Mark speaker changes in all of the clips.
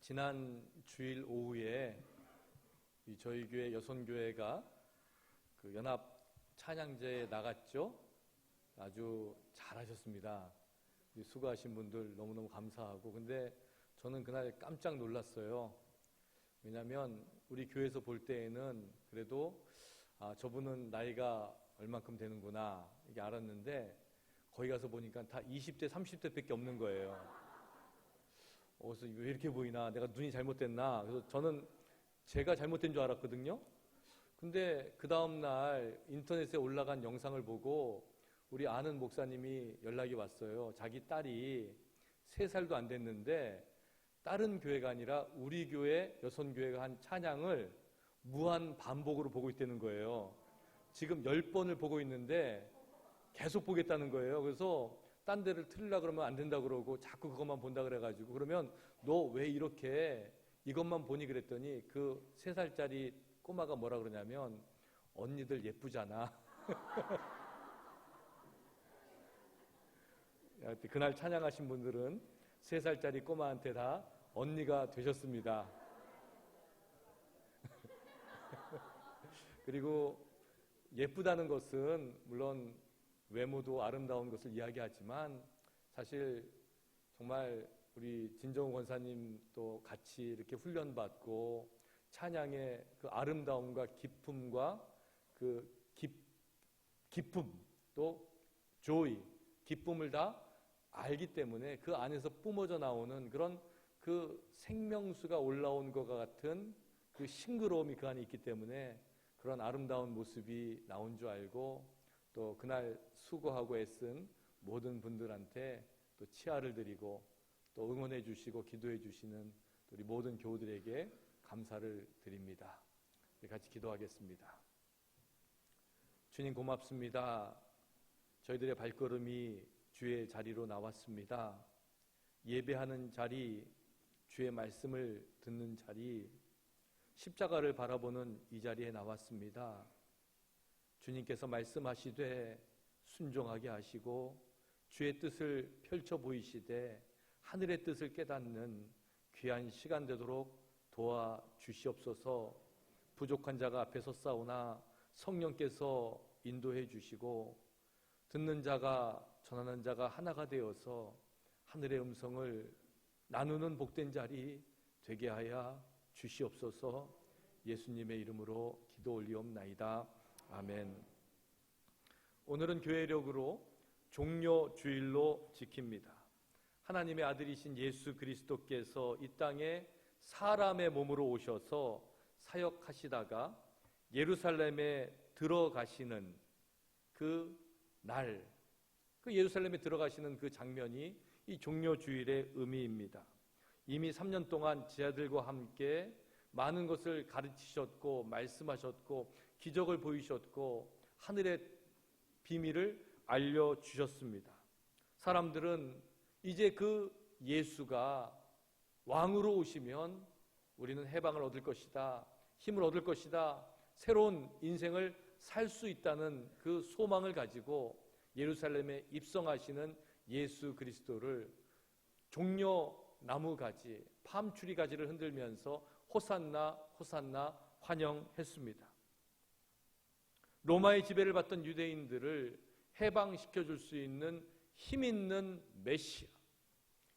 Speaker 1: 지난 주일 오후에 저희 교회 여선교회가 그 연합 찬양제에 나갔죠. 아주 잘하셨습니다. 수고하신 분들 너무너무 감사하고, 근데 저는 그날 깜짝 놀랐어요. 왜냐하면 우리 교회에서 볼 때에는 그래도 저분은 나이가 얼만큼 되는구나 이게 알았는데, 거기 가서 보니까 다 20대 30대밖에 없는 거예요. 그래서 왜 이렇게 보이나, 내가 눈이 잘못됐나. 그래서 저는 제가 잘못된 줄 알았거든요. 근데 그 다음날 인터넷에 올라간 영상을 보고 우리 아는 목사님이 연락이 왔어요. 자기 딸이 3살도 안 됐는데 다른 교회가 아니라 우리 교회 여선교회가 한 찬양을 무한 반복으로 보고 있다는 거예요. 지금 10번을 보고 있는데 계속 보겠다는 거예요. 그래서 딴 데를 틀으려고 그러면 안 된다고 그러고 자꾸 그것만 본다 그래가지고, 그러면 너 왜 이렇게 이것만 보니 그랬더니 그 3살짜리 꼬마가 뭐라 그러냐면, 언니들 예쁘잖아. 그날 찬양하신 분들은 3살짜리 꼬마한테 다 언니가 되셨습니다. 그리고 예쁘다는 것은 물론 외모도 아름다운 것을 이야기하지만, 사실 정말 우리 진정훈 권사님도 같이 이렇게 훈련받고 찬양의 그 아름다움과 기쁨과 그 기쁨, 또 joy, 기쁨을 다 알기 때문에 그 안에서 뿜어져 나오는 그런 그 생명수가 올라온 것과 같은 그 싱그러움이 그 안에 있기 때문에 그런 아름다운 모습이 나온 줄 알고, 또 그날 수고하고 애쓴 모든 분들한테 또 치아를 드리고 또 응원해 주시고 기도해 주시는 우리 모든 교우들에게 감사를 드립니다. 같이 기도하겠습니다. 주님 고맙습니다. 저희들의 발걸음이 주의 자리로 나왔습니다. 예배하는 자리, 주의 말씀을 듣는 자리, 십자가를 바라보는 이 자리에 나왔습니다. 주님께서 말씀하시되 순종하게 하시고 주의 뜻을 펼쳐 보이시되 하늘의 뜻을 깨닫는 귀한 시간 되도록 도와주시옵소서. 부족한 자가 앞에 섰사오나 성령께서 인도해 주시고 듣는 자가 전하는 자가 하나가 되어서 하늘의 음성을 나누는 복된 자리 되게 하여 주시옵소서. 예수님의 이름으로 기도 올리옵나이다. 아멘. 오늘은 교회력으로 종려 주일로 지킵니다. 하나님의 아들이신 예수 그리스도께서 이 땅에 사람의 몸으로 오셔서 사역하시다가 예루살렘에 들어가시는 그 날, 그 예루살렘에 들어가시는 그 장면이 이 종려 주일의 의미입니다. 이미 3년 동안 제자들과 함께 많은 것을 가르치셨고 말씀하셨고 기적을 보이셨고 하늘의 비밀을 알려주셨습니다. 사람들은 이제 그 예수가 왕으로 오시면 우리는 해방을 얻을 것이다, 힘을 얻을 것이다, 새로운 인생을 살 수 있다는 그 소망을 가지고 예루살렘에 입성하시는 예수 그리스도를 종려 나무가지, 팜추리 가지를 흔들면서 호산나 호산나 환영했습니다. 로마의 지배를 받던 유대인들을 해방시켜 줄 수 있는 힘 있는 메시아,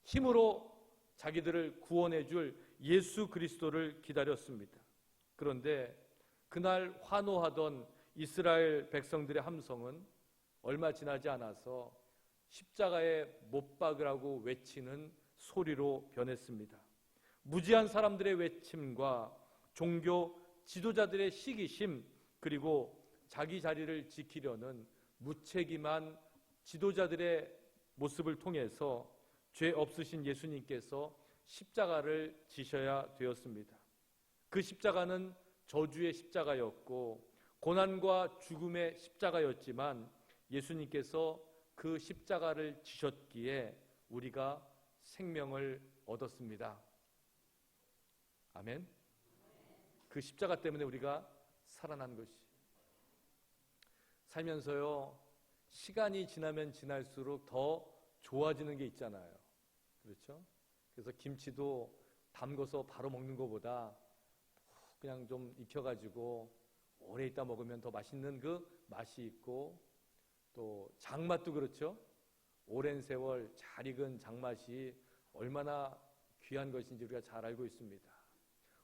Speaker 1: 힘으로 자기들을 구원해 줄 예수 그리스도를 기다렸습니다. 그런데 그날 환호하던 이스라엘 백성들의 함성은 얼마 지나지 않아서 십자가에 못 박으라고 외치는 소리로 변했습니다. 무지한 사람들의 외침과 종교 지도자들의 시기심, 그리고 자기 자리를 지키려는 무책임한 지도자들의 모습을 통해서 죄 없으신 예수님께서 십자가를 지셔야 되었습니다. 그 십자가는 저주의 십자가였고 고난과 죽음의 십자가였지만 예수님께서 그 십자가를 지셨기에 우리가 생명을 얻었습니다. 아멘. 그 십자가 때문에 우리가 살아난 것이. 살면서요, 시간이 지나면 지날수록 더 좋아지는 게 있잖아요. 그렇죠? 그래서 김치도 담궈서 바로 먹는 것보다 그냥 좀 익혀가지고 오래 있다 먹으면 더 맛있는 그 맛이 있고, 또 장맛도 그렇죠. 오랜 세월 잘 익은 장맛이 얼마나 귀한 것인지 우리가 잘 알고 있습니다.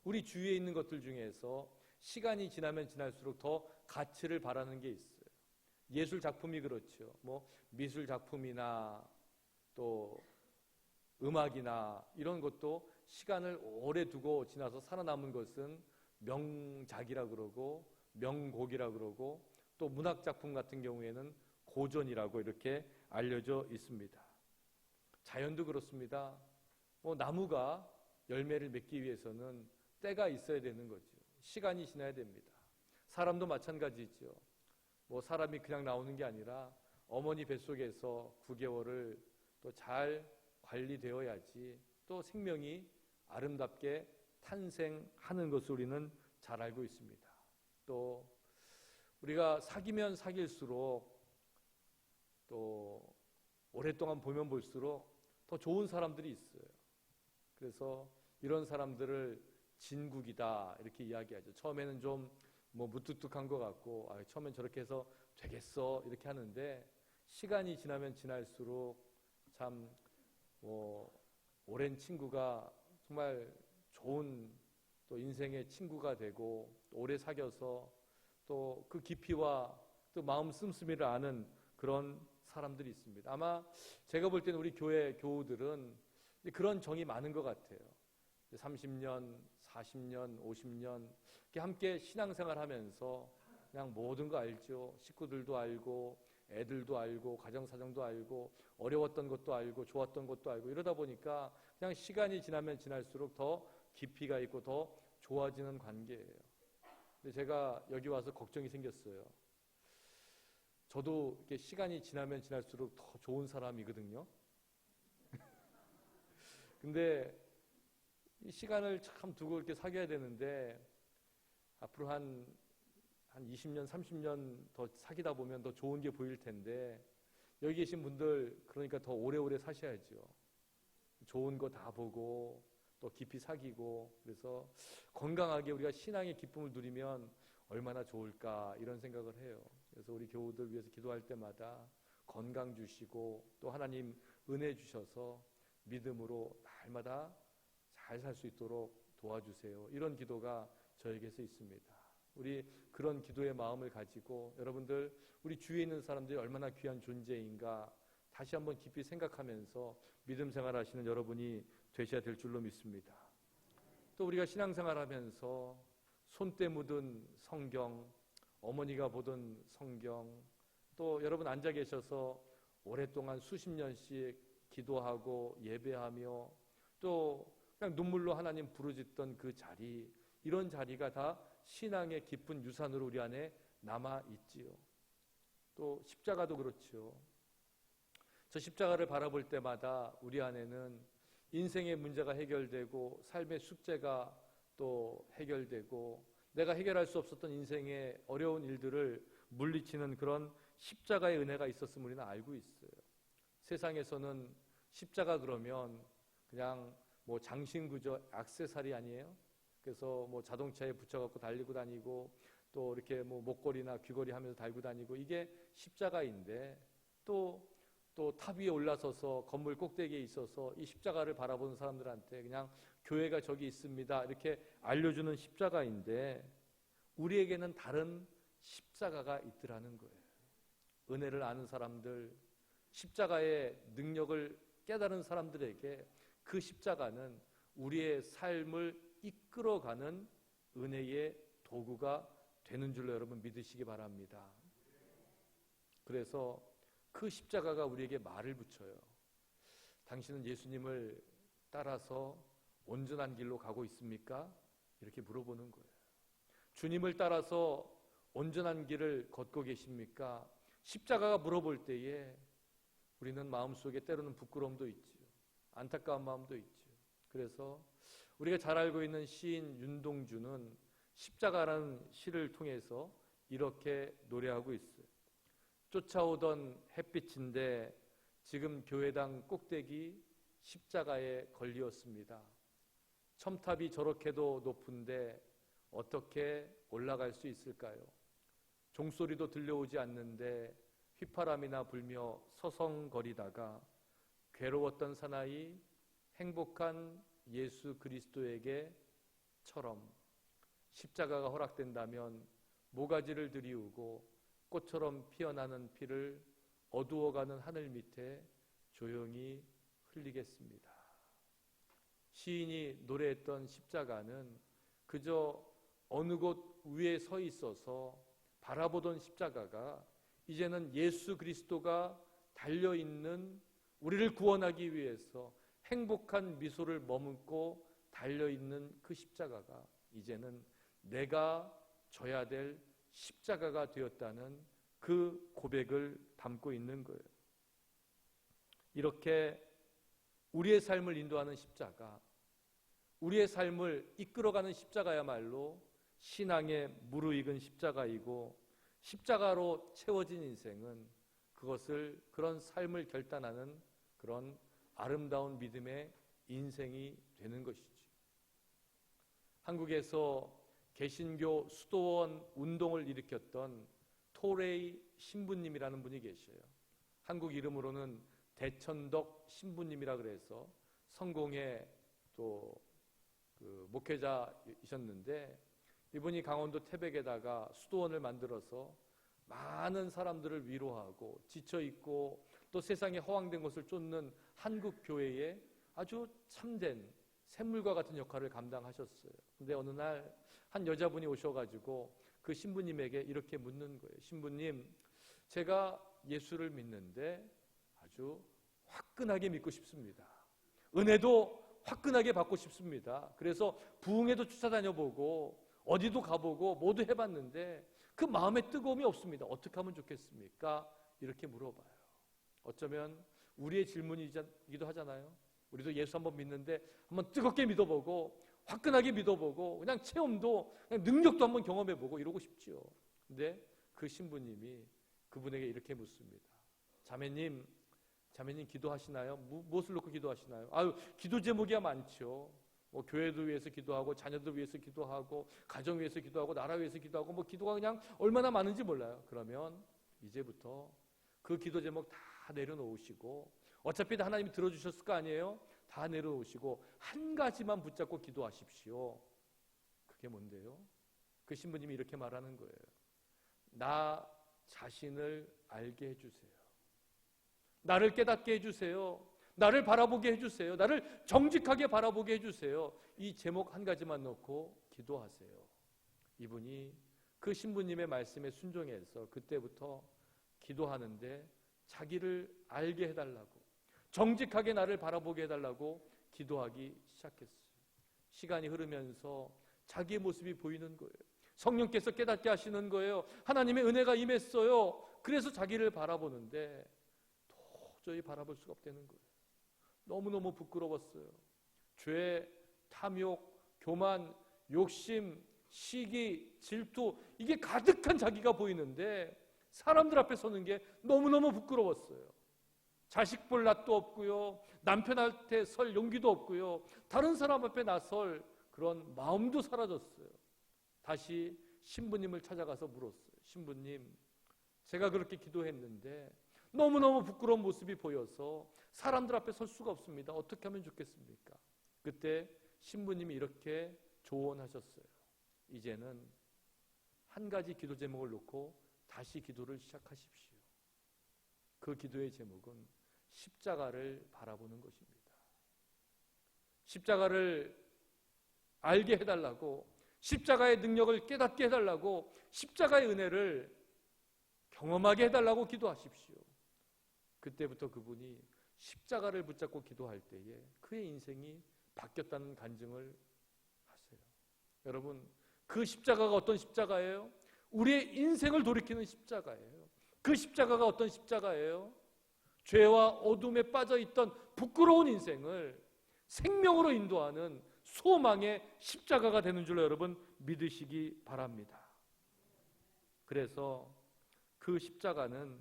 Speaker 1: 우리 주위에 있는 것들 중에서 시간이 지나면 지날수록 더 가치를 바라는 게 있어요. 예술 작품이 그렇죠. 뭐 미술 작품이나 또 음악이나 이런 것도 시간을 오래 두고 지나서 살아남은 것은 명작이라 그러고 명곡이라 그러고, 또 문학 작품 같은 경우에는 고전이라고 이렇게 알려져 있습니다. 자연도 그렇습니다. 나무가 열매를 맺기 위해서는 때가 있어야 되는 거죠. 시간이 지나야 됩니다. 사람도 마찬가지죠. 사람이 그냥 나오는 게 아니라 어머니 뱃속에서 9개월을 또 잘 관리되어야지 또 생명이 아름답게 탄생하는 것을 우리는 잘 알고 있습니다. 또 우리가 사귀면 사귈수록 또 오랫동안 보면 볼수록 더 좋은 사람들이 있어요. 그래서 이런 사람들을 진국이다 이렇게 이야기하죠. 처음에는 좀 무뚝뚝한 것 같고 처음엔 저렇게 해서 되겠어 이렇게 하는데, 시간이 지나면 지날수록 참 오랜 친구가 정말 좋은 또 인생의 친구가 되고, 또 오래 사귀어서 또 그 깊이와 또 마음 씀씀이를 아는 그런 사람들이 있습니다. 아마 제가 볼 때는 우리 교회 교우들은 그런 정이 많은 것 같아요. 30년, 40년, 50년 이렇게 함께 신앙생활 하면서 그냥 모든 거 알죠. 식구들도 알고 애들도 알고 가정사정도 알고 어려웠던 것도 알고 좋았던 것도 알고, 이러다 보니까 그냥 시간이 지나면 지날수록 더 깊이가 있고 더 좋아지는 관계예요. 근데 제가 여기 와서 걱정이 생겼어요. 저도 이렇게 시간이 지나면 지날수록 더 좋은 사람이거든요. 근데 이 시간을 참 두고 이렇게 사귀어야 되는데, 앞으로 한 20년, 30년 더 사귀다 보면 더 좋은 게 보일 텐데, 여기 계신 분들 그러니까 더 오래오래 사셔야죠. 좋은 거 다 보고 또 깊이 사귀고, 그래서 건강하게 우리가 신앙의 기쁨을 누리면 얼마나 좋을까 이런 생각을 해요. 그래서 우리 교우들 위해서 기도할 때마다 건강 주시고 또 하나님 은혜 주셔서 믿음으로 날마다 잘 살 수 있도록 도와주세요. 이런 기도가 저에게서 있습니다. 우리 그런 기도의 마음을 가지고 여러분들 우리 주위에 있는 사람들이 얼마나 귀한 존재인가 다시 한번 깊이 생각하면서 믿음 생활하시는 여러분이 되셔야 될 줄로 믿습니다. 또 우리가 신앙생활하면서 손때 묻은 성경, 어머니가 보던 성경, 또 여러분 앉아 계셔서 오랫동안 수십 년씩 기도하고 예배하며 또 그냥 눈물로 하나님 부르짖던 그 자리, 이런 자리가 다 신앙의 깊은 유산으로 우리 안에 남아있지요. 또 십자가도 그렇죠. 저 십자가를 바라볼 때마다 우리 안에는 인생의 문제가 해결되고 삶의 숙제가 또 해결되고 내가 해결할 수 없었던 인생의 어려운 일들을 물리치는 그런 십자가의 은혜가 있었음을 우리는 알고 있어요. 세상에서는 십자가 그러면 그냥 장신구조 액세서리 아니에요? 그래서 자동차에 붙여갖고 달리고 다니고 또 이렇게 목걸이나 귀걸이 하면서 달고 다니고, 이게 십자가인데 또 탑 위에 올라서서 건물 꼭대기에 있어서 이 십자가를 바라보는 사람들한테 그냥 교회가 저기 있습니다 이렇게 알려주는 십자가인데, 우리에게는 다른 십자가가 있더라는 거예요. 은혜를 아는 사람들, 십자가의 능력을 깨달은 사람들에게 그 십자가는 우리의 삶을 이끌어가는 은혜의 도구가 되는 줄로 여러분 믿으시기 바랍니다. 그래서 그 십자가가 우리에게 말을 붙여요. 당신은 예수님을 따라서 온전한 길로 가고 있습니까? 이렇게 물어보는 거예요. 주님을 따라서 온전한 길을 걷고 계십니까? 십자가가 물어볼 때에 우리는 마음속에 때로는 부끄러움도 있죠. 안타까운 마음도 있죠. 그래서 우리가 잘 알고 있는 시인 윤동주는 십자가라는 시를 통해서 이렇게 노래하고 있어요. 쫓아오던 첨탑이 저렇게도 높은데 어떻게 올라갈 수 있을까요? 종소리도 들려오지 않는데 휘파람이나 불며 서성거리다가 괴로웠던 사나이 행복한 예수 그리스도에게처럼 십자가가 허락된다면 모가지를 들이우고 꽃처럼 피어나는 피를 어두워가는 하늘 밑에 조용히 흘리겠습니다. 시인이 노래했던 십자가는 그저 어느 곳 위에 서 있어서 바라보던 십자가가 이제는 예수 그리스도가 달려있는 우리를 구원하기 위해서 행복한 미소를 머금고 달려있는 그 십자가가 이제는 내가 져야 될 십자가가 되었다는 그 고백을 담고 있는 거예요. 이렇게 우리의 삶을 인도하는 십자가, 우리의 삶을 이끌어가는 십자가야말로 신앙의 무르익은 십자가이고, 십자가로 채워진 인생은 그런 삶을 결단하는 그런 아름다운 믿음의 인생이 되는 것이죠. 한국에서 개신교 수도원 운동을 일으켰던 토레이 신부님이라는 분이 계셔요. 한국 이름으로는 대천덕 신부님이라 그래서 성공의 또 그 목회자이셨는데, 이분이 강원도 태백에다가 수도원을 만들어서 많은 사람들을 위로하고 지쳐있고 또 세상에 허황된 것을 쫓는 한국 교회에 아주 참된 샘물과 같은 역할을 감당하셨어요. 근데 어느 날 한 여자분이 오셔가지고 그 신부님에게 이렇게 묻는 거예요. 신부님, 제가 예수를 믿는데 아주 화끈하게 믿고 싶습니다. 은혜도 화끈하게 받고 싶습니다. 그래서 부흥회도 쫓아다녀보고 어디도 가보고 모두 해봤는데 그 마음에 뜨거움이 없습니다. 어떻게 하면 좋겠습니까? 이렇게 물어봐요. 어쩌면 우리의 질문이기도 하잖아요. 우리도 예수 한번 믿는데 한번 뜨겁게 믿어보고 화끈하게 믿어보고 그냥 체험도 그냥 능력도 한번 경험해보고 이러고 싶지요. 근데 그 신부님이 그분에게 이렇게 묻습니다. 자매님 기도하시나요? 무엇을 놓고 기도하시나요? 아유, 기도 제목이야 많죠. 뭐 교회도 위해서 기도하고 자녀들 위해서 기도하고 가정 위해서 기도하고 나라 위해서 기도하고 뭐 기도가 그냥 얼마나 많은지 몰라요. 그러면 이제부터 그 기도 제목 다 내려놓으시고, 어차피 다 하나님이 들어주셨을 거 아니에요? 다 내려놓으시고 한 가지만 붙잡고 기도하십시오. 그게 뭔데요? 그 신부님이 이렇게 말하는 거예요. 나 자신을 알게 해주세요. 나를 깨닫게 해주세요. 나를 바라보게 해주세요. 나를 정직하게 바라보게 해주세요. 이 제목 한 가지만 놓고 기도하세요. 이분이 그 신부님의 말씀에 순종해서 그때부터 기도하는데 자기를 알게 해달라고, 정직하게 나를 바라보게 해달라고 기도하기 시작했어요. 시간이 흐르면서 자기의 모습이 보이는 거예요. 성령께서 깨닫게 하시는 거예요. 하나님의 은혜가 임했어요. 그래서 자기를 바라보는데 도저히 바라볼 수가 없다는 거예요. 너무너무 부끄러웠어요. 죄, 탐욕, 교만, 욕심, 시기, 질투, 이게 가득한 자기가 보이는데 사람들 앞에 서는 게 너무너무 부끄러웠어요. 자식 볼 낯도 없고요, 남편한테 설 용기도 없고요, 다른 사람 앞에 나설 그런 마음도 사라졌어요. 다시 신부님을 찾아가서 물었어요. 신부님, 제가 그렇게 기도했는데 너무너무 부끄러운 모습이 보여서 사람들 앞에 설 수가 없습니다. 어떻게 하면 좋겠습니까? 그때 신부님이 이렇게 조언하셨어요. 이제는 한 가지 기도 제목을 놓고 다시 기도를 시작하십시오. 그 기도의 제목은 십자가를 바라보는 것입니다. 십자가를 알게 해달라고, 십자가의 능력을 깨닫게 해달라고, 십자가의 은혜를 경험하게 해달라고 기도하십시오. 그때부터 그분이 십자가를 붙잡고 기도할 때에 그의 인생이 바뀌었다는 간증을 하세요. 여러분, 그 십자가가 어떤 십자가예요? 우리의 인생을 돌이키는 십자가예요. 그 십자가가 어떤 십자가예요? 죄와 어둠에 빠져있던 부끄러운 인생을 생명으로 인도하는 소망의 십자가가 되는 줄로 여러분 믿으시기 바랍니다. 그래서 그 십자가는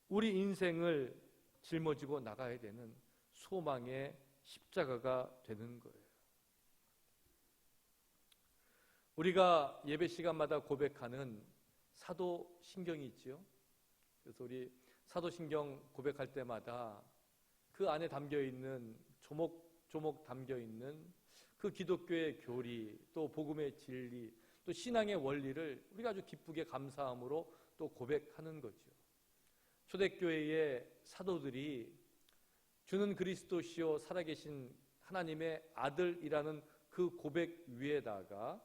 Speaker 1: 우리 인생을 짊어지고 나가야 되는 소망의 십자가가 되는 거예요. 우리가 예배 시간마다 고백하는 사도신경이 있지요. 그래서 우리 사도신경 고백할 때마다 그 안에 담겨있는 조목조목 담겨있는 그 기독교의 교리, 또 복음의 진리, 또 신앙의 원리를 우리가 아주 기쁘게 감사함으로 또 고백하는 거죠. 초대교회의 사도들이 주는 그리스도시요 살아계신 하나님의 아들이라는 그 고백 위에다가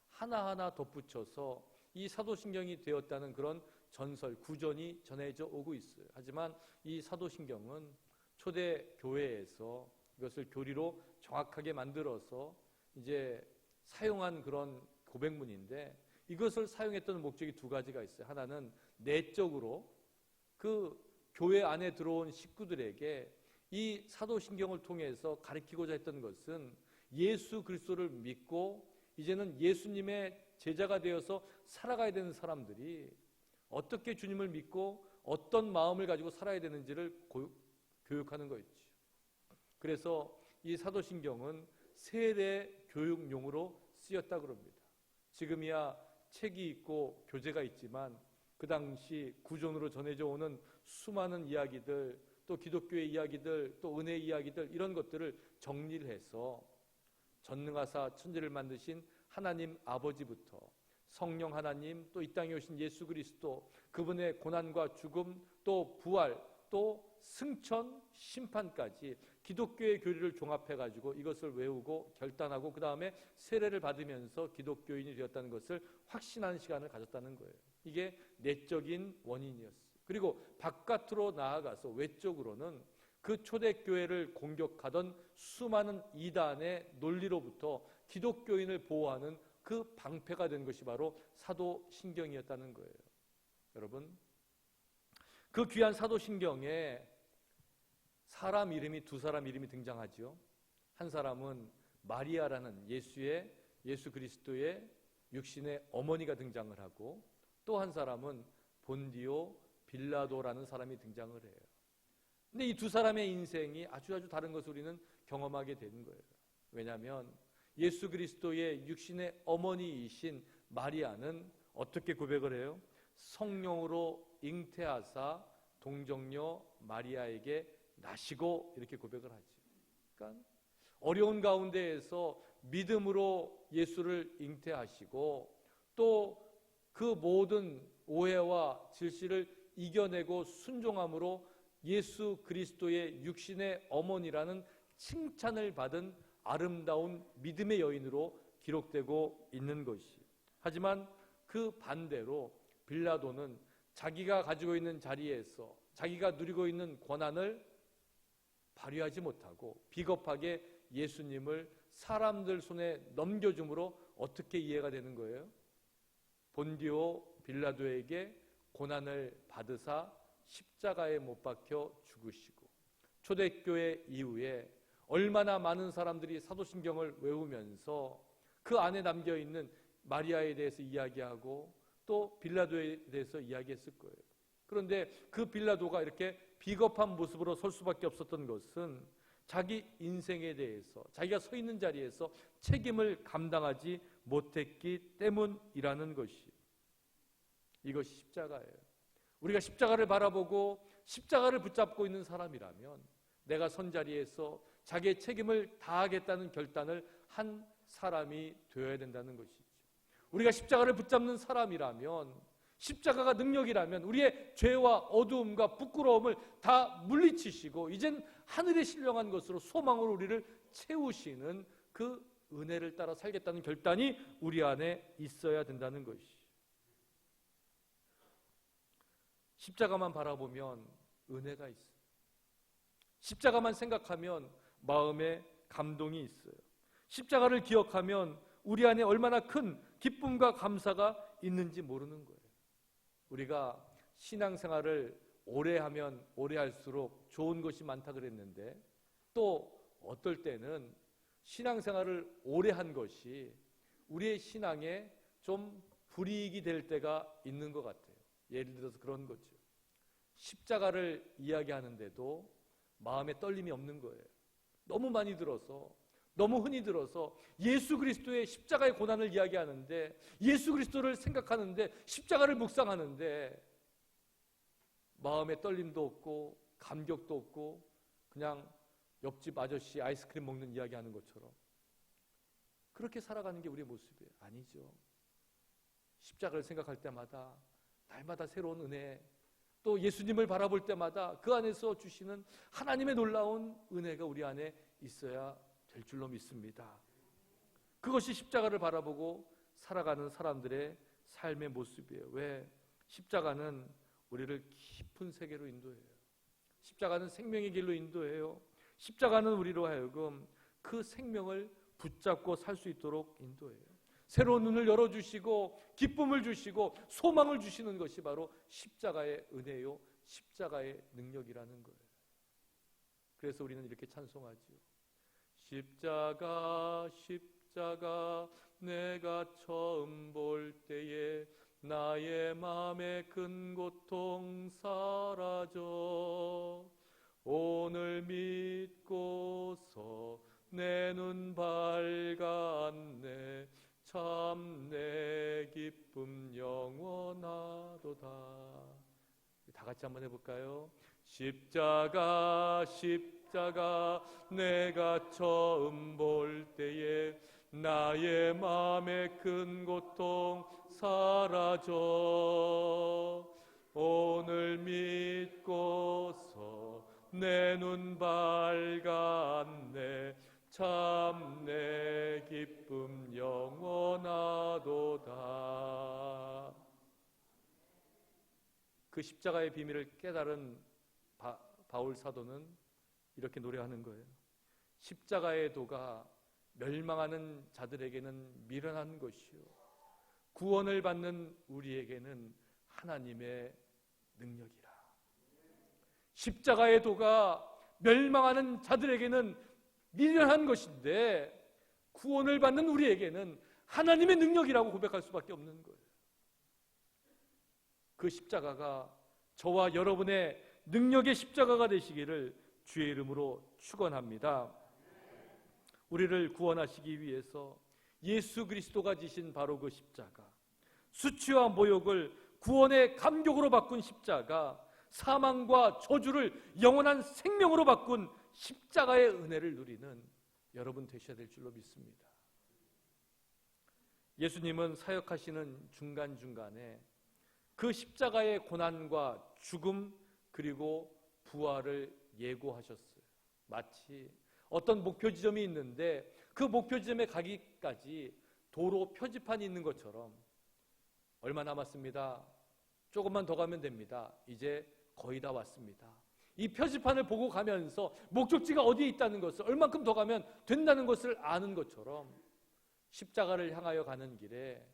Speaker 1: 하나하나 덧붙여서 이 사도신경이 되었다는 그런 전설, 구전이 전해져 오고 있어요. 하지만 이 사도신경은 초대교회에서 이것을 교리로 정확하게 만들어서 이제 사용한 그런 고백문인데, 이것을 사용했던 목적이 두 가지가 있어요. 하나는 내적으로 그 교회 안에 들어온 식구들에게 이 사도신경을 통해서 가르치고자 했던 것은 예수 그리스도를 믿고 이제는 예수님의 제자가 되어서 살아가야 되는 사람들이 어떻게 주님을 믿고 어떤 마음을 가지고 살아야 되는지를 교육하는 거였죠. 그래서 이 사도신경은 세례 교육용으로 쓰였다고 합니다. 지금이야 책이 있고 교재가 있지만 그 당시 구전으로 전해져 오는 수많은 이야기들, 또 기독교의 이야기들, 또 은혜의 이야기들, 이런 것들을 정리를 해서 전능하사 천지를 만드신 하나님 아버지부터 성령 하나님, 또 이 땅에 오신 예수 그리스도, 그분의 고난과 죽음, 또 부활, 또 승천, 심판까지 기독교의 교리를 종합해가지고 이것을 외우고 결단하고 그 다음에 세례를 받으면서 기독교인이 되었다는 것을 확신하는 시간을 가졌다는 거예요. 이게 내적인 원인이었어요. 그리고 바깥으로 나아가서 외적으로는 그 초대교회를 공격하던 수많은 이단의 논리로부터 기독교인을 보호하는 그 방패가 된 것이 바로 사도신경이었다는 거예요. 여러분, 그 귀한 사도신경에 사람 이름이, 두 사람 이름이 등장하죠. 한 사람은 마리아라는 예수 그리스도의 육신의 어머니가 등장을 하고, 또 한 사람은 본디오 빌라도라는 사람이 등장을 해요. 근데 이 두 사람의 인생이 아주 다른 것을 우리는 경험하게 되는 거예요. 왜냐하면 예수 그리스도의 육신의 어머니이신 마리아는 어떻게 고백을 해요? 성령으로 잉태하사 동정녀 마리아에게 나시고, 이렇게 고백을 하죠. 그러니까 어려운 가운데에서 믿음으로 예수를 잉태하시고 또 그 모든 오해와 질시를 이겨내고 순종함으로 예수 그리스도의 육신의 어머니라는 칭찬을 받은 아름다운 믿음의 여인으로 기록되고 있는 것이. 하지만 그 반대로 빌라도는 자기가 가지고 있는 자리에서 자기가 누리고 있는 권한을 발휘하지 못하고 비겁하게 예수님을 사람들 손에 넘겨줌으로 어떻게 이해가 되는 거예요? 본디오 빌라도에게 고난을 받으사 십자가에 못 박혀 죽으시고, 초대교회 이후에 얼마나 많은 사람들이 사도신경을 외우면서 그 안에 담겨있는 마리아에 대해서 이야기하고 또 빌라도에 대해서 이야기했을 거예요. 그런데 그 빌라도가 이렇게 비겁한 모습으로 설 수밖에 없었던 것은 자기 인생에 대해서 자기가 서 있는 자리에서 책임을 감당하지 못했기 때문이라는 것이, 이것이 십자가예요. 우리가 십자가를 바라보고 십자가를 붙잡고 있는 사람이라면 내가 선 자리에서 자기의 책임을 다하겠다는 결단을 한 사람이 되어야 된다는 것이죠. 우리가 십자가를 붙잡는 사람이라면, 십자가가 능력이라면 우리의 죄와 어두움과 부끄러움을 다 물리치시고 이젠 하늘의 신령한 것으로 소망으로 우리를 채우시는 그 은혜를 따라 살겠다는 결단이 우리 안에 있어야 된다는 것이. 십자가만 바라보면 은혜가 있어요. 십자가만 생각하면 마음에 감동이 있어요. 십자가를 기억하면 우리 안에 얼마나 큰 기쁨과 감사가 있는지 모르는 거예요. 우리가 신앙생활을 오래 하면 오래 할수록 좋은 것이 많다 그랬는데, 또 어떨 때는 신앙생활을 오래 한 것이 우리의 신앙에 좀 불이익이 될 때가 있는 것 같아요. 예를 들어서 그런 거죠. 십자가를 이야기하는데도 마음에 떨림이 없는 거예요. 너무 많이 들어서 너무 흔히 들어서 예수 그리스도의 십자가의 고난을 이야기하는데, 예수 그리스도를 생각하는데, 십자가를 묵상하는데 마음에 떨림도 없고 감격도 없고 그냥 옆집 아저씨 아이스크림 먹는 이야기하는 것처럼 그렇게 살아가는 게 우리의 모습이에요. 아니죠. 십자가를 생각할 때마다 날마다 새로운 은혜, 또 예수님을 바라볼 때마다 그 안에서 주시는 하나님의 놀라운 은혜가 우리 안에 있어야 될 줄로 믿습니다. 그것이 십자가를 바라보고 살아가는 사람들의 삶의 모습이에요. 왜? 십자가는 우리를 깊은 세계로 인도해요. 십자가는 생명의 길로 인도해요. 십자가는 우리로 하여금 그 생명을 붙잡고 살 수 있도록 인도해요. 새로운 눈을 열어주시고 기쁨을 주시고 소망을 주시는 것이 바로 십자가의 은혜요, 십자가의 능력이라는 거예요. 그래서 우리는 이렇게 찬송하죠. 십자가 십자가 내가 처음 볼 때에 나의 맘의 큰 고통 사라져 오늘 믿고서 내 눈 밝았네 참 내 기쁨 영원하도다. 다 같이 한번 해볼까요? 십자가 십자가 내가 처음 볼 때에 나의 맘의 큰 고통 사라져 오늘 믿고서 내 눈 밝았네 참 내 기쁨 영원하도다. 그 십자가의 비밀을 깨달은 바울 사도는 이렇게 노래하는 거예요. 십자가의 도가 멸망하는 자들에게는 미련한 것이요 구원을 받는 우리에게는 하나님의 능력이라. 십자가의 도가 멸망하는 자들에게는 미련한 것인데 구원을 받는 우리에게는 하나님의 능력이라고 고백할 수밖에 없는 거예요. 그 십자가가 저와 여러분의 능력의 십자가가 되시기를 주의 이름으로 축원합니다. 우리를 구원하시기 위해서 예수 그리스도가 지신 바로 그 십자가, 수치와 모욕을 구원의 감격으로 바꾼 십자가, 사망과 저주를 영원한 생명으로 바꾼 십자가의 은혜를 누리는 여러분 되셔야 될 줄로 믿습니다. 예수님은 사역하시는 중간중간에 그 십자가의 고난과 죽음 그리고 부활을 예고하셨어요. 마치 어떤 목표 지점이 있는데 그 목표 지점에 가기까지 도로 표지판이 있는 것처럼 얼마 남았습니다. 조금만 더 가면 됩니다. 이제 거의 다 왔습니다. 이 표지판을 보고 가면서 목적지가 어디에 있다는 것을, 얼만큼 더 가면 된다는 것을 아는 것처럼 십자가를 향하여 가는 길에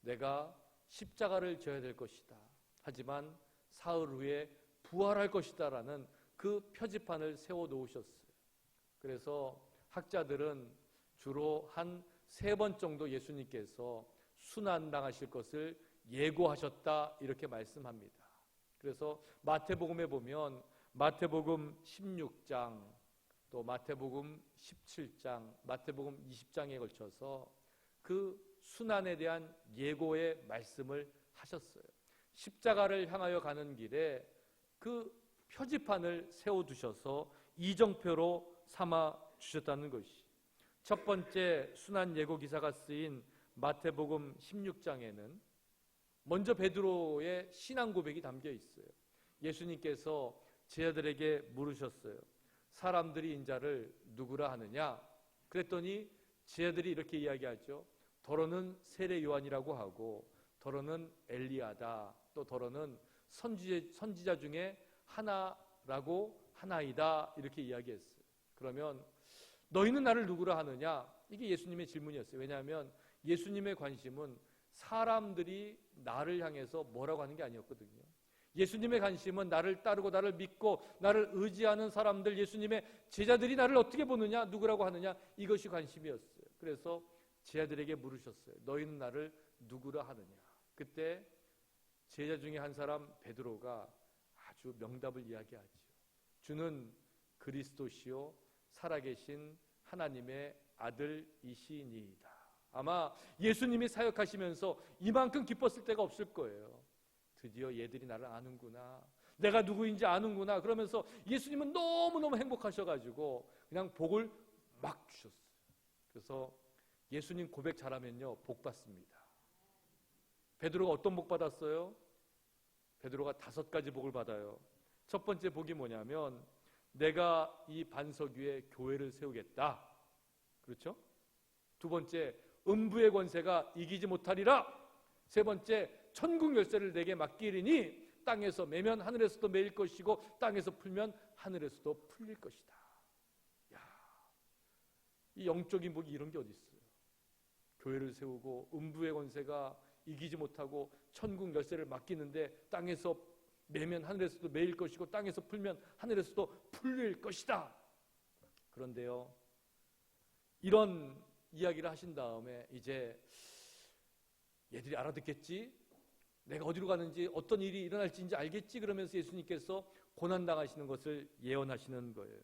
Speaker 1: 내가 십자가를 져야 될 것이다. 하지만 사흘 후에 부활할 것이다 라는 그 표지판을 세워 놓으셨어요. 그래서 학자들은 주로 한 3번 정도 예수님께서 순환당하실 것을 예고하셨다 이렇게 말씀합니다. 그래서 마태복음에 보면 마태복음 16장, 또 마태복음 17장, 마태복음 20장에 걸쳐서 그 순환에 대한 예고의 말씀을 하셨어요. 십자가를 향하여 가는 길에 그 표지판을 세워두셔서 이정표로 삼아 주셨다는 것이, 첫 번째 순환 예고 기사가 쓰인 마태복음 16장에는 먼저 베드로의 신앙 고백이 담겨 있어요. 예수님께서 제자들에게 물으셨어요. 사람들이 인자를 누구라 하느냐? 그랬더니 제자들이 이렇게 이야기하죠. 더러는 세례 요한이라고 하고, 더러는 엘리야다, 또 더러는 선지자 중에 하나라고 하나이다, 이렇게 이야기했어요. 그러면 너희는 나를 누구라 하느냐? 이게 예수님의 질문이었어요. 왜냐하면 예수님의 관심은 사람들이 나를 향해서 뭐라고 하는 게 아니었거든요. 예수님의 관심은 나를 따르고 나를 믿고 나를 의지하는 사람들, 예수님의 제자들이 나를 어떻게 보느냐, 누구라고 하느냐, 이것이 관심이었어요. 그래서 제자들에게 물으셨어요. 너희는 나를 누구라 하느냐? 그때 제자 중에 한 사람 베드로가 아주 명답을 이야기하죠. 주는 그리스도시요 살아계신 하나님의 아들이시니이다. 아마 예수님이 사역하시면서 이만큼 기뻤을 때가 없을 거예요. 드디어 얘들이 나를 아는구나, 내가 누구인지 아는구나. 그러면서 예수님은 너무너무 행복하셔가지고 그냥 복을 막 주셨어요. 그래서 예수님 고백 잘하면요 복 받습니다. 베드로가 어떤 복 받았어요? 베드로가 5가지 복을 받아요. 첫 번째 복이 뭐냐면 내가 이 반석 위에 교회를 세우겠다. 그렇죠? 두 번째, 음부의 권세가 이기지 못하리라. 세 번째, 천국 열쇠를 내게 맡기리니 땅에서 매면 하늘에서도 매일 것이고 땅에서 풀면 하늘에서도 풀릴 것이다. 야, 이 영적인 복이 이런 게 어디 있어요? 교회를 세우고 음부의 권세가 이기지 못하고 천국 열쇠를 맡기는데 땅에서 매면 하늘에서도 매일 것이고 땅에서 풀면 하늘에서도 풀릴 것이다. 그런데요, 이런 이야기를 하신 다음에 이제 얘들이 알아듣겠지? 내가 어디로 가는지 어떤 일이 일어날지 이제 알겠지? 그러면서 예수님께서 고난당하시는 것을 예언하시는 거예요.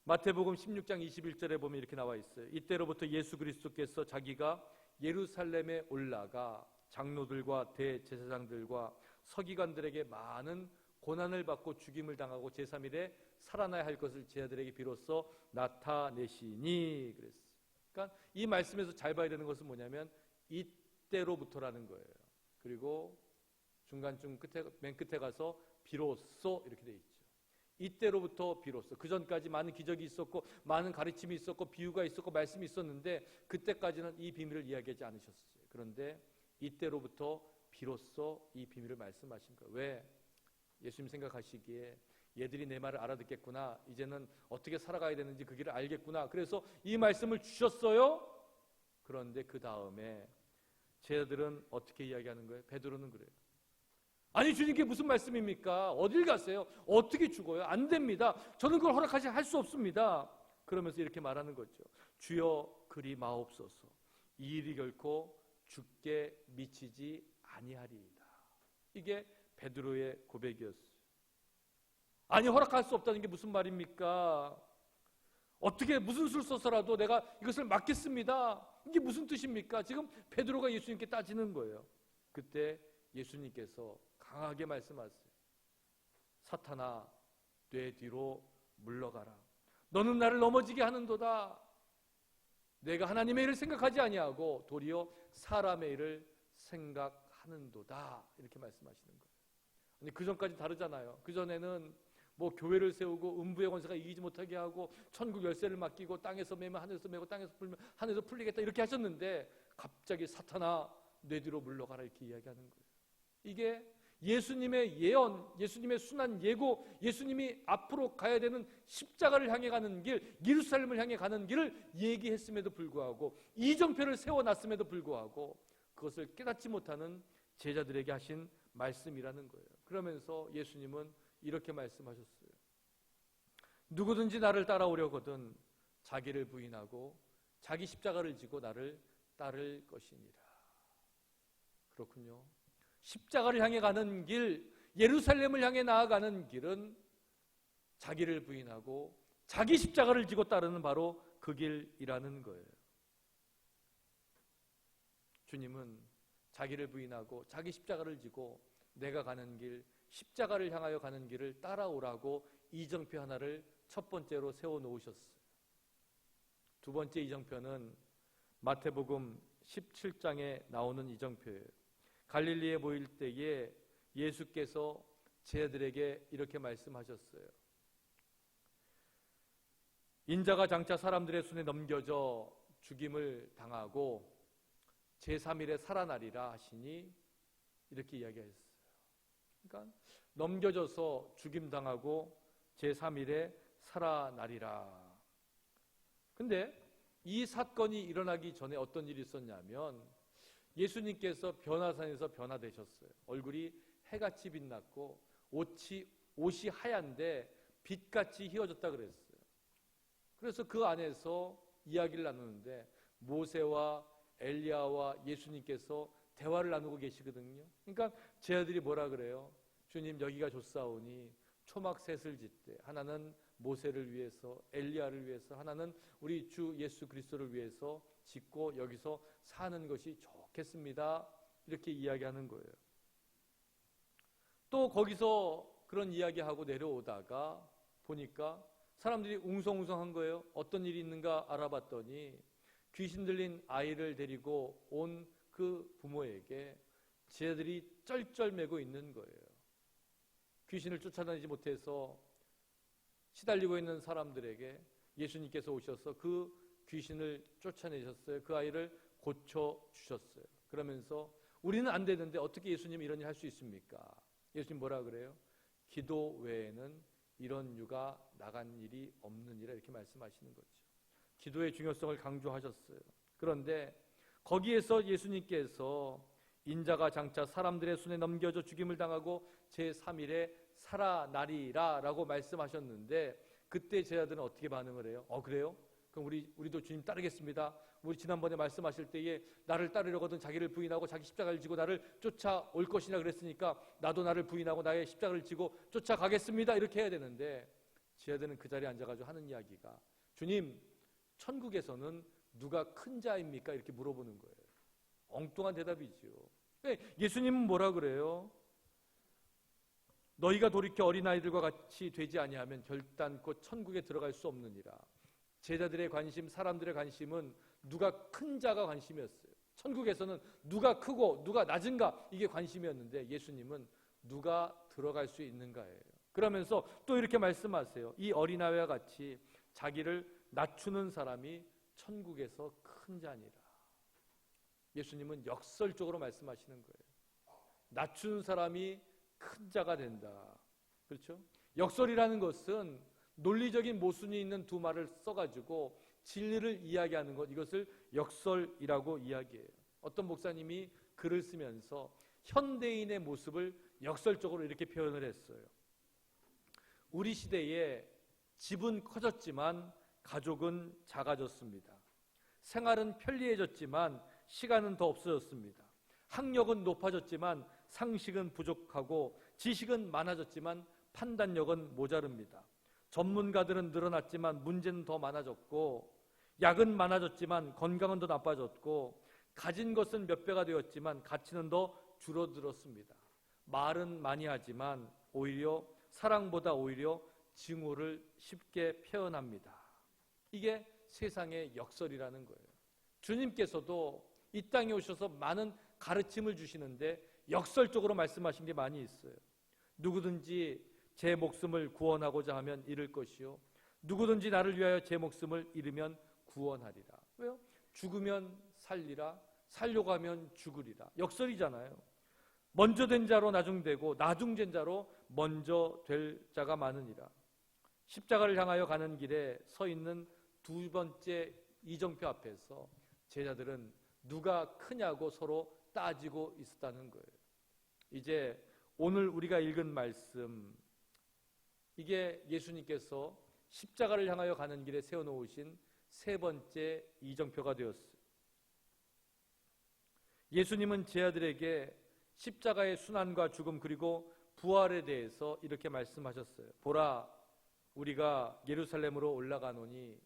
Speaker 1: 마태복음 16장 21절에 보면 이렇게 나와 있어요. 이때로부터 예수 그리스도께서 자기가 예루살렘에 올라가 장로들과 대제사장들과 서기관들에게 많은 고난을 받고 죽임을 당하고 제3일에 살아나야 할 것을 제자들에게 비로소 나타내시니 그랬어요. 그러니까 이 말씀에서 잘 봐야 되는 것은 뭐냐면 이때로부터라는 거예요. 그리고 중간쯤 맨 끝에 가서 비로소 이렇게 돼 있죠. 이때로부터 비로소. 그 전까지 많은 기적이 있었고 많은 가르침이 있었고 비유가 있었고 말씀이 있었는데 그때까지는 이 비밀을 이야기하지 않으셨어요. 그런데 이때로부터 비로소 이 비밀을 말씀하신 거예요. 왜? 예수님 생각하시기에 얘들이 내 말을 알아듣겠구나, 이제는 어떻게 살아가야 되는지 그 길을 알겠구나, 그래서 이 말씀을 주셨어요. 그런데 그 다음에 제자들은 어떻게 이야기하는 거예요? 베드로는 그래요. 아니 주님께 무슨 말씀입니까? 어딜 가세요? 어떻게 죽어요? 안 됩니다. 저는 그걸 할 수 없습니다. 그러면서 이렇게 말하는 거죠. 주여 그리 마옵소서. 이 일이 결코 죽게 미치지 아니하리이다. 이게 베드로의 고백이었어요. 아니 허락할 수 없다는 게 무슨 말입니까? 어떻게 무슨 수를 써서라도 내가 이것을 막겠습니다. 이게 무슨 뜻입니까? 지금 베드로가 예수님께 따지는 거예요. 그때 예수님께서 강하게 말씀하세요. 사탄아, 내 뒤로 물러가라. 너는 나를 넘어지게 하는도다. 내가 하나님의 일을 생각하지 아니하고 도리어 사람의 일을 생각하는도다. 이렇게 말씀하시는 거예요. 아니, 그 전까지 다르잖아요. 그 전에는 뭐 교회를 세우고 음부의 권세가 이기지 못하게 하고 천국 열쇠를 맡기고 땅에서 매면 하늘에서 매고 땅에서 풀면 하늘에서 풀리겠다 이렇게 하셨는데 갑자기 사탄아 내 뒤로 물러가라 이렇게 이야기하는 거예요. 이게 예수님의 예언, 예수님의 순한 예고, 예수님이 앞으로 가야 되는 십자가를 향해 가는 길, 예루살렘을 향해 가는 길을 얘기했음에도 불구하고 이정표를 세워놨음에도 불구하고 그것을 깨닫지 못하는 제자들에게 하신 말씀이라는 거예요. 그러면서 예수님은 이렇게 말씀하셨어요. 누구든지 나를 따라오려거든 자기를 부인하고 자기 십자가를 지고 나를 따를 것이니라. 그렇군요. 십자가를 향해 가는 길, 예루살렘을 향해 나아가는 길은 자기를 부인하고 자기 십자가를 지고 따르는 바로 그 길이라는 거예요. 주님은 자기를 부인하고 자기 십자가를 지고 내가 가는 길, 십자가를 향하여 가는 길을 따라오라고 이정표 하나를 첫 번째로 세워놓으셨어요. 두 번째 이정표는 마태복음 17장에 나오는 이정표예요. 갈릴리에 모일 때에 예수께서 제자들에게 이렇게 말씀하셨어요. 인자가 장차 사람들의 손에 넘겨져 죽임을 당하고 제3일에 살아나리라 하시니 이렇게 이야기하셨어요. 그러니까 넘겨져서 죽임당하고 제3일에 살아나리라. 근데 이 사건이 일어나기 전에 어떤 일이 있었냐면 예수님께서 변화산에서 변화되셨어요. 얼굴이 해같이 빛났고 옷이 하얀데 빛같이 휘어졌다 그랬어요. 그래서 그 안에서 이야기를 나누는데 모세와 엘리야와 예수님께서 대화를 나누고 계시거든요. 그러니까 제자들이 뭐라 그래요? 주님 여기가 좋사오니 초막셋을 짓되 하나는 모세를 위해서, 엘리야를 위해서, 하나는 우리 주 예수 그리스도를 위해서 짓고 여기서 사는 것이 좋겠습니다. 이렇게 이야기하는 거예요. 또 거기서 그런 이야기하고 내려오다가 보니까 사람들이 웅성웅성한 거예요. 어떤 일이 있는가 알아봤더니 귀신 들린 아이를 데리고 온 그 부모에게 제자들이 쩔쩔매고 있는 거예요. 귀신을 쫓아다니지 못해서 시달리고 있는 사람들에게 예수님께서 오셔서 그 귀신을 쫓아내셨어요. 그 아이를 고쳐주셨어요. 그러면서 우리는 안 되는데 어떻게 예수님이 이런 일 할 수 있습니까? 예수님 뭐라 그래요? 기도 외에는 이런 유가 나간 일이 없느니라 이렇게 말씀하시는 거죠. 기도의 중요성을 강조하셨어요. 그런데 거기에서 예수님께서 인자가 장차 사람들의 손에 넘겨져 죽임을 당하고 제3일에 살아나리라 라고 말씀하셨는데 그때 제자들은 어떻게 반응을 해요? 그래요? 그럼 우리도 주님 따르겠습니다. 우리 지난번에 말씀하실 때에 나를 따르려거든 자기를 부인하고 자기 십자가를 지고 나를 쫓아올 것이냐 그랬으니까 나도 나를 부인하고 나의 십자가를 지고 쫓아가겠습니다. 이렇게 해야 되는데 제자들은 그 자리에 앉아가지고 하는 이야기가 주님 천국에서는 누가 큰 자입니까? 이렇게 물어보는 거예요. 엉뚱한 대답이죠. 예수님은 뭐라 그래요? 너희가 돌이켜 어린아이들과 같이 되지 아니하면 결단코 천국에 들어갈 수 없느니라. 제자들의 관심, 사람들의 관심은 누가 큰 자가 관심이었어요. 천국에서는 누가 크고 누가 낮은가 이게 관심이었는데 예수님은 누가 들어갈 수 있는가예요. 그러면서 또 이렇게 말씀하세요. 이 어린아이와 같이 자기를 낮추는 사람이 천국에서 큰 자니라. 예수님은 역설적으로 말씀하시는 거예요. 낮추는 사람이 큰 자가 된다. 그렇죠? 역설이라는 것은 논리적인 모순이 있는 두 말을 써가지고 진리를 이야기하는 것, 이것을 역설이라고 이야기해요. 어떤 목사님이 글을 쓰면서 현대인의 모습을 역설적으로 이렇게 표현을 했어요. 우리 시대에 집은 커졌지만 가족은 작아졌습니다. 생활은 편리해졌지만 시간은 더 없어졌습니다. 학력은 높아졌지만 상식은 부족하고 지식은 많아졌지만 판단력은 모자릅니다. 전문가들은 늘어났지만 문제는 더 많아졌고 약은 많아졌지만 건강은 더 나빠졌고 가진 것은 몇 배가 되었지만 가치는 더 줄어들었습니다. 말은 많이 하지만 오히려 사랑보다 오히려 증오를 쉽게 표현합니다. 이게 세상의 역설이라는 거예요. 주님께서도 이 땅에 오셔서 많은 가르침을 주시는데 역설적으로 말씀하신 게 많이 있어요. 누구든지 제 목숨을 구원하고자 하면 잃을 것이요 누구든지 나를 위하여 제 목숨을 잃으면 구원하리라. 왜요? 죽으면 살리라, 살려고 하면 죽으리라. 역설이잖아요. 먼저 된 자로 나중되고 나중된 자로 먼저 될 자가 많으니라. 십자가를 향하여 가는 길에 서 있는 두 번째 이정표 앞에서 제자들은 누가 크냐고 서로 따지고 있었다는 거예요. 이제 오늘 우리가 읽은 말씀, 이게 예수님께서 십자가를 향하여 가는 길에 세워놓으신 세 번째 이정표가 되었어요. 예수님은 제자들에게 십자가의 순환과 죽음 그리고 부활에 대해서 이렇게 말씀하셨어요. 보라, 우리가 예루살렘으로 올라가노니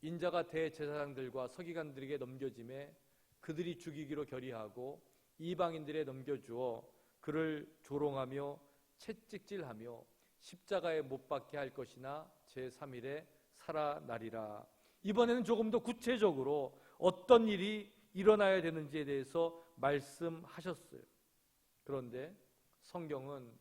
Speaker 1: 인자가 대제사장들과 서기관들에게 넘겨짐에 그들이 죽이기로 결의하고 이방인들에 넘겨주어 그를 조롱하며 채찍질하며 십자가에 못 박게 할 것이나 제3일에 살아나리라. 이번에는 조금 더 구체적으로 어떤 일이 일어나야 되는지에 대해서 말씀하셨어요. 그런데 성경은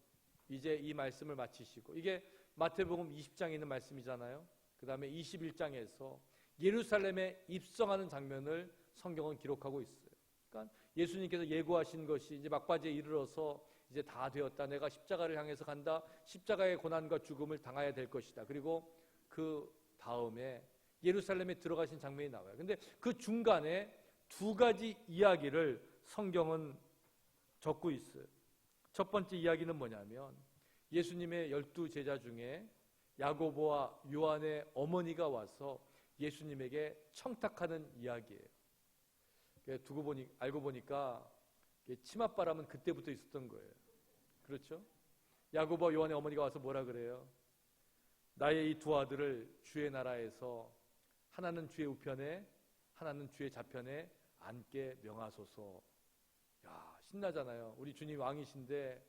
Speaker 1: 이제 이 말씀을 마치시고, 이게 마태복음 20장에 있는 말씀이잖아요. 그 다음에 21장에서 예루살렘에 입성하는 장면을 성경은 기록하고 있어요. 그러니까 예수님께서 예고하신 것이 이제 막바지에 이르러서 이제 다 되었다. 내가 십자가를 향해서 간다. 십자가의 고난과 죽음을 당해야 될 것이다. 그리고 그 다음에 예루살렘에 들어가신 장면이 나와요. 근데 그 중간에 두 가지 이야기를 성경은 적고 있어요. 첫 번째 이야기는 뭐냐면 예수님의 12 제자 중에 야고보와 요한의 어머니가 와서 예수님에게 청탁하는 이야기예요. 알고 보니까 치맛바람은 그때부터 있었던 거예요. 그렇죠? 야고보와 요한의 어머니가 와서 뭐라 그래요? 나의 이 두 아들을 주의 나라에서 하나는 주의 우편에 하나는 주의 좌편에 앉게 명하소서. 야, 신나잖아요. 우리 주님 왕이신데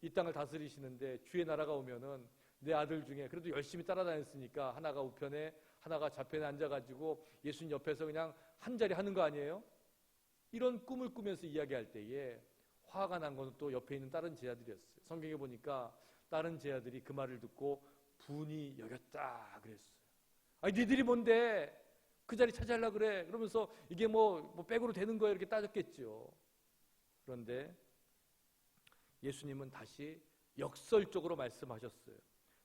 Speaker 1: 이 땅을 다스리시는데 주의 나라가 오면은 내 아들 중에 그래도 열심히 따라다녔으니까 하나가 우편에 하나가 좌편에 앉아가지고 예수님 옆에서 그냥 한 자리 하는 거 아니에요? 이런 꿈을 꾸면서 이야기할 때에 화가 난 건 또 옆에 있는 다른 제자들이었어요. 성경에 보니까 다른 제자들이 그 말을 듣고 분이 여겼다 그랬어요. 아니 니들이 뭔데 그 자리 차지하려고 그래? 그러면서 이게 뭐 백으로 되는 거야 이렇게 따졌겠죠. 그런데 예수님은 다시 역설적으로 말씀하셨어요.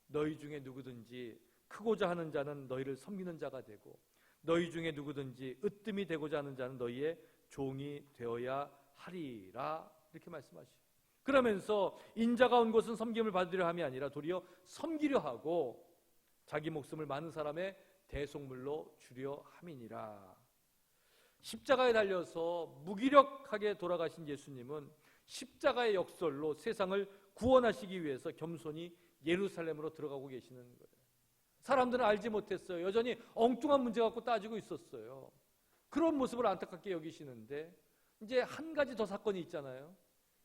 Speaker 1: 너희 중에 누구든지 크고자 하는 자는 너희를 섬기는 자가 되고 너희 중에 누구든지 으뜸이 되고자 하는 자는 너희의 종이 되어야 하리라 이렇게 말씀하시죠. 그러면서 인자가 온 것은 섬김을 받으려 함이 아니라 도리어 섬기려 하고 자기 목숨을 많은 사람의 대속물로 주려 함이니라. 십자가에 달려서 무기력하게 돌아가신 예수님은 십자가의 역설로 세상을 구원하시기 위해서 겸손히 예루살렘으로 들어가고 계시는 거예요. 사람들은 알지 못했어요. 여전히 엉뚱한 문제 갖고 따지고 있었어요. 그런 모습을 안타깝게 여기시는데 이제 한 가지 더 사건이 있잖아요.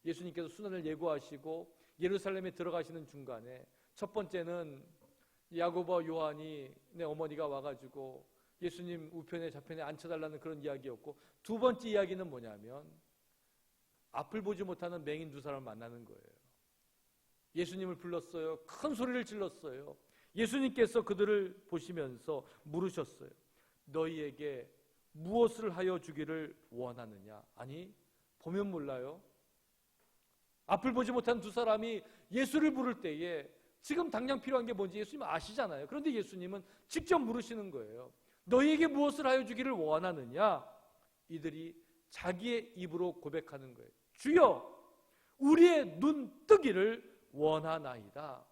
Speaker 1: 예수님께서 순환을 예고하시고 예루살렘에 들어가시는 중간에 첫 번째는 야고보와 요한이 내 어머니가 와가지고 예수님 우편에 좌편에 앉혀달라는 그런 이야기였고, 두 번째 이야기는 뭐냐면 앞을 보지 못하는 맹인 두 사람을 만나는 거예요. 예수님을 불렀어요. 큰 소리를 질렀어요. 예수님께서 그들을 보시면서 물으셨어요. 너희에게 무엇을 하여 주기를 원하느냐? 아니, 보면 몰라요. 앞을 보지 못한 두 사람이 예수를 부를 때에 지금 당장 필요한 게 뭔지 예수님은 아시잖아요. 그런데 예수님은 직접 물으시는 거예요. 너희에게 무엇을 하여 주기를 원하느냐? 이들이 자기의 입으로 고백하는 거예요. 주여, 우리의 눈 뜨기를 원하나이다.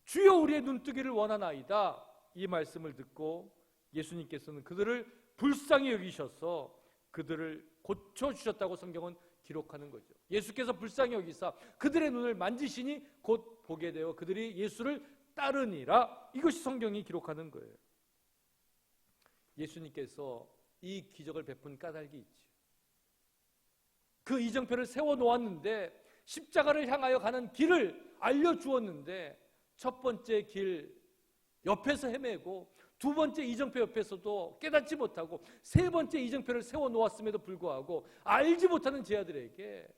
Speaker 1: 주여, 우리의 눈 뜨기를 원하나이다. 이 말씀을 듣고 예수님께서는 그들을 불쌍히 여기셔서 그들을 고쳐주셨다고 성경은 기록하는 거죠. 예수께서 불쌍히 여기사 그들의 눈을 만지시니 곧 보게 되어 그들이 예수를 따르니라. 이것이 성경이 기록하는 거예요. 예수님께서 이 기적을 베푼 까닭이 있죠. 그 이정표를 세워놓았는데, 십자가를 향하여 가는 길을 알려주었는데, 첫 번째 길 옆에서 헤매고 두 번째 이정표 옆에서도 깨닫지 못하고 세 번째 이정표를 세워놓았음에도 불구하고 알지 못하는 제자들에게,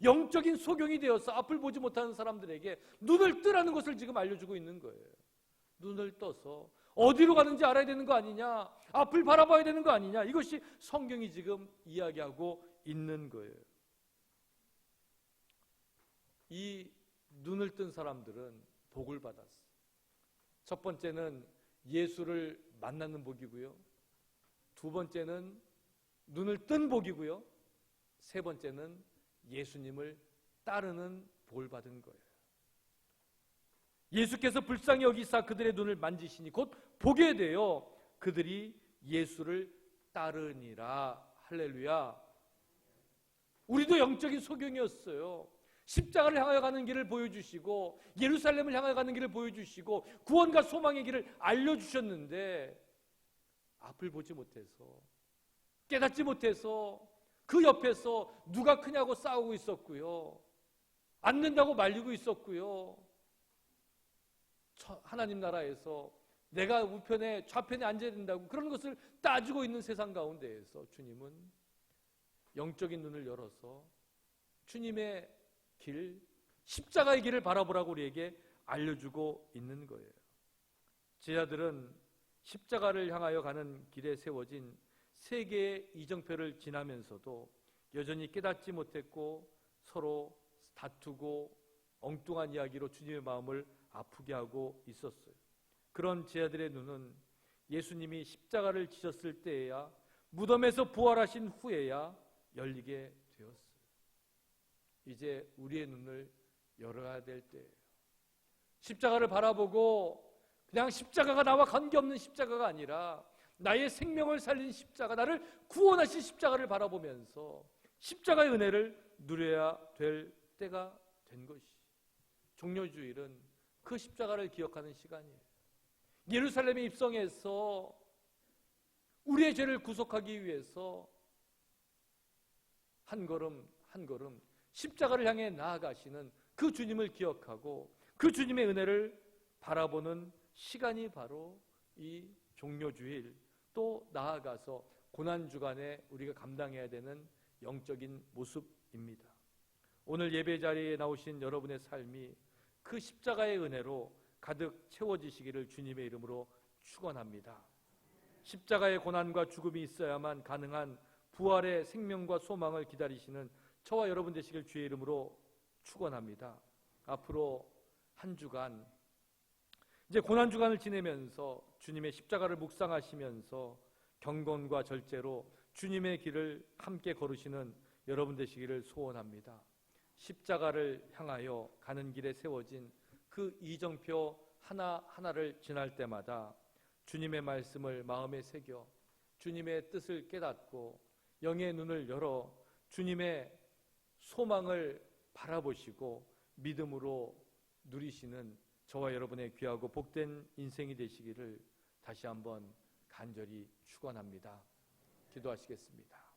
Speaker 1: 영적인 소경이 되어서 앞을 보지 못하는 사람들에게 눈을 뜨라는 것을 지금 알려주고 있는 거예요. 눈을 떠서 어디로 가는지 알아야 되는 거 아니냐, 앞을 바라봐야 되는 거 아니냐, 이것이 성경이 지금 이야기하고 있는 거예요. 이 눈을 뜬 사람들은 복을 받았어요. 첫 번째는 예수를 만나는 복이고요, 두 번째는 눈을 뜬 복이고요, 세 번째는 예수님을 따르는 복을 받은 거예요. 예수께서 불쌍히 여기사 그들의 눈을 만지시니 곧 보게 되어 그들이 예수를 따르니라. 할렐루야. 우리도 영적인 소경이었어요. 십자가를 향하여 가는 길을 보여주시고 예루살렘을 향하여 가는 길을 보여주시고 구원과 소망의 길을 알려주셨는데, 앞을 보지 못해서 깨닫지 못해서 그 옆에서 누가 크냐고 싸우고 있었고요, 안 된다고 말리고 있었고요, 하나님 나라에서 내가 우편에 좌편에 앉아야 된다고 그런 것을 따지고 있는 세상 가운데에서 주님은 영적인 눈을 열어서 주님의 길, 십자가의 길을 바라보라고 우리에게 알려주고 있는 거예요. 제자들은 십자가를 향하여 가는 길에 세워진 세 개의 이정표를 지나면서도 여전히 깨닫지 못했고 서로 다투고 엉뚱한 이야기로 주님의 마음을 아프게 하고 있었어요. 그런 제자들의 눈은 예수님이 십자가를 지셨을 때에야, 무덤에서 부활하신 후에야 열리게 되었어요. 이제 우리의 눈을 열어야 될 때예요. 십자가를 바라보고 그냥 십자가가 나와 관계없는 십자가가 아니라 나의 생명을 살린 십자가, 나를 구원하신 십자가를 바라보면서 십자가의 은혜를 누려야 될 때가 된 것이, 종료주일은 그 십자가를 기억하는 시간이에요. 예루살렘에 입성해서 우리의 죄를 구속하기 위해서 한 걸음 한 걸음 십자가를 향해 나아가시는 그 주님을 기억하고 그 주님의 은혜를 바라보는 시간이 바로 이 종료주일, 또 나아가서 고난주간에 우리가 감당해야 되는 영적인 모습입니다. 오늘 예배 자리에 나오신 여러분의 삶이 그 십자가의 은혜로 가득 채워지시기를 주님의 이름으로 축원합니다. 십자가의 고난과 죽음이 있어야만 가능한 부활의 생명과 소망을 기다리시는 저와 여러분 되시길 주의 이름으로 축원합니다. 앞으로 한 주간 이제 고난주간을 지내면서 주님의 십자가를 묵상하시면서 경건과 절제로 주님의 길을 함께 걸으시는 여러분 되시기를 소원합니다. 십자가를 향하여 가는 길에 세워진 그 이정표 하나하나를 지날 때마다 주님의 말씀을 마음에 새겨 주님의 뜻을 깨닫고 영의 눈을 열어 주님의 소망을 바라보시고 믿음으로 누리시는 저와 여러분의 귀하고 복된 인생이 되시기를 다시 한번 간절히 축원합니다. 기도하시겠습니다.